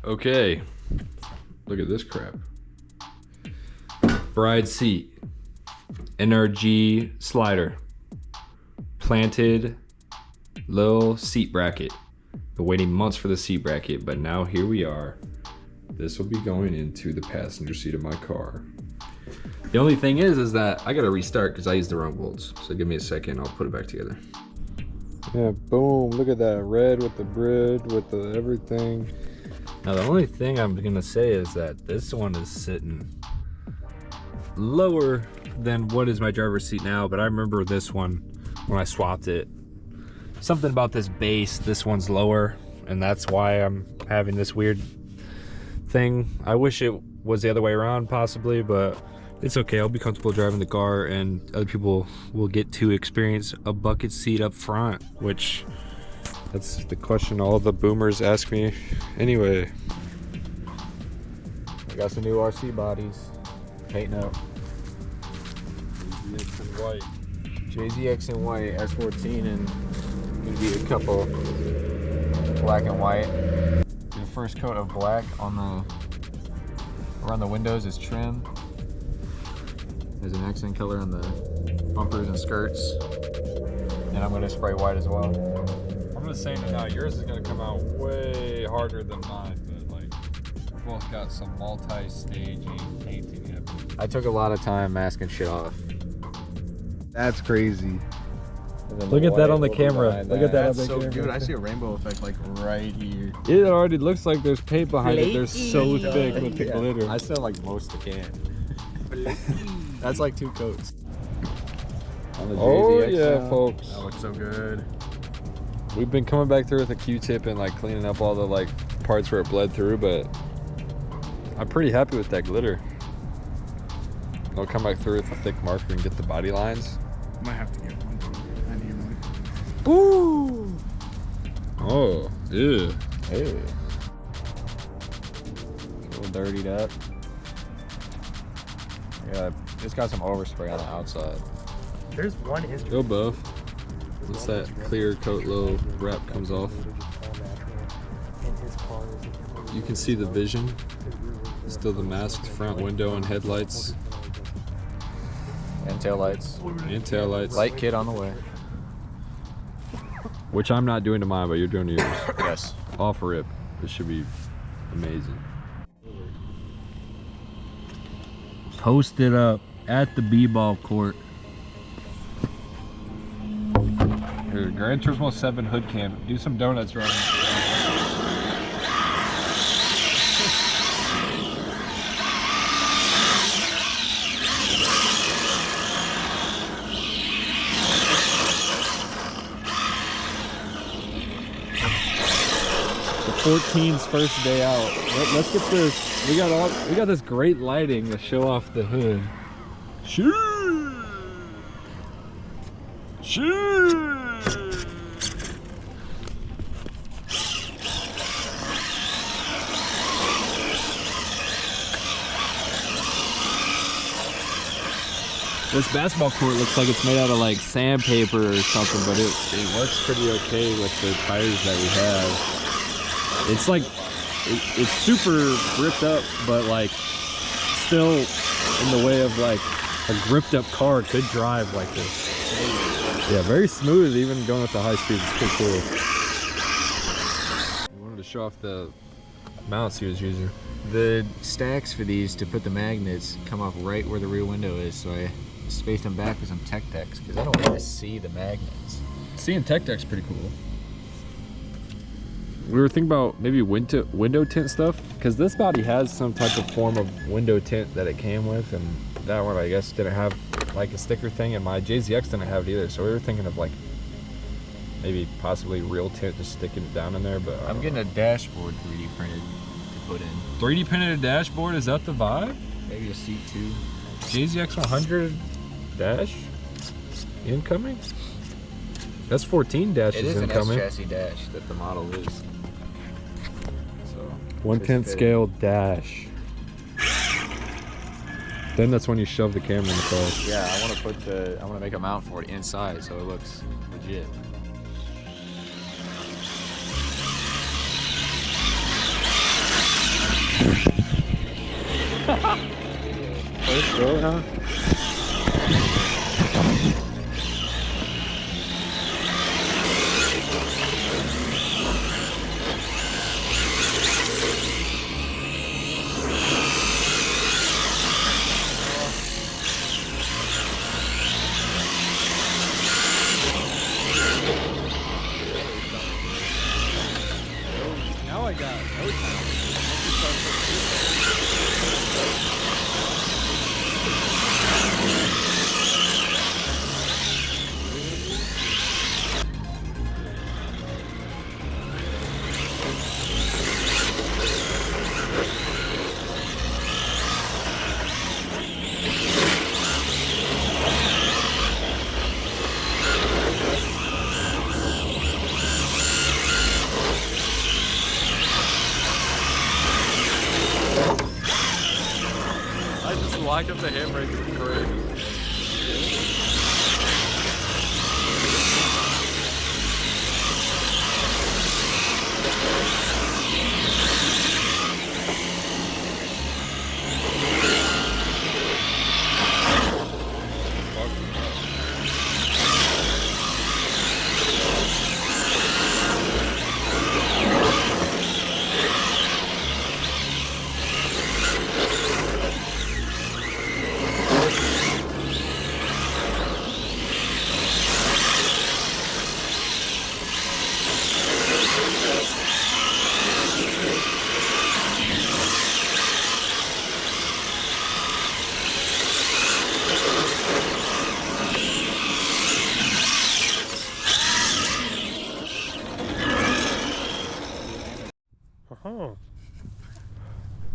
Okay, look at this crap. Bride seat, NRG slider, planted little seat bracket. Been waiting months for the seat bracket, but now here we are. This will be going into the passenger seat of my car. The only thing is that I gotta restart because I used the wrong bolts. So give me a second, I'll put it back together. Yeah, boom, look at that red with the grid, with the everything. Now the only thing I'm gonna say is that this one is sitting lower than what is my driver's seat now, but I remember this one when I swapped it. Something about this base, this one's lower, and that's why I'm having this weird thing. I wish it was the other way around possibly, but it's okay. I'll be comfortable driving the car, and other people will get to experience a bucket seat up front, which that's the question all the boomers ask me. Anyway, I got some new RC bodies, painting up. JZX in white. JZX in white, S14, and gonna be a couple black and white. The first coat of black on around the windows is trim. There's an accent color on the bumpers and skirts. And I'm gonna spray white as well. I'm just saying that now, yours is gonna come out way harder than mine, but like, we've both got some multi-staging painting happening. I took a lot of time masking shit off. That's crazy. Look at that on the camera. Look at that on the camera. That's so good. I see a rainbow effect like right here. It already looks like there's paint behind it. They're so thick with the glitter. I still like most of the can. That's like 2 coats. On the Oh JZX yeah, now. folks. That looks so good. We've been coming back through with a Q-tip and like cleaning up all the like parts where it bled through, but I'm pretty happy with that glitter. I'll come back through with a thick marker and get the body lines. Might have to get one. I need one. Ooh. Oh, yeah. Hey. A little dirtied up. Yeah, it's got some overspray on the outside. There's one inch. Go buff. Once that clear coat low wrap comes off, you can see the vision. Still the masked front window and headlights. And taillights. And taillights. Light kit on the way. Which I'm not doing to mine, but you're doing to yours. Yes. Off rip. This should be amazing. Posted up at the b-ball court. Here, Gran Turismo 7 hood cam. Do some donuts running. The 14's first day out. Let's get this. We got this great lighting to show off the hood. Shoo! Shoo! This basketball court looks like it's made out of like sandpaper or something, but it works pretty okay with the tires that we have. It's like, it's super gripped up, but like still in the way of like a gripped up car could drive like this. Yeah, very smooth, even going with the high speed. It's pretty cool. I wanted to show off the mounts he was using. The stacks for these to put the magnets come off right where the rear window is, so I spaced them back with some Tech Decks because I don't want to see the magnets. Seeing Tech Deck's pretty cool. We were thinking about maybe window tint stuff, because this body has some type of form of window tint that it came with, and that one I guess didn't have like a sticker thing, and my JZX didn't have it either, so we were thinking of like maybe possibly real tint, just sticking it down in there. But I'm getting a dashboard 3D printed to put in. 3D printed dashboard, is that the vibe? Maybe a seat too. JZX 100 dash incoming? That's 14 dashes it is incoming. an S-chassis dash that the model is. So 1/10 scale dash. Then that's when you shove the camera in the car. Yeah, I want to make a mount for it inside so it looks legit. First go, huh? Now I got no time. I just locked up the handbrake. It's crazy.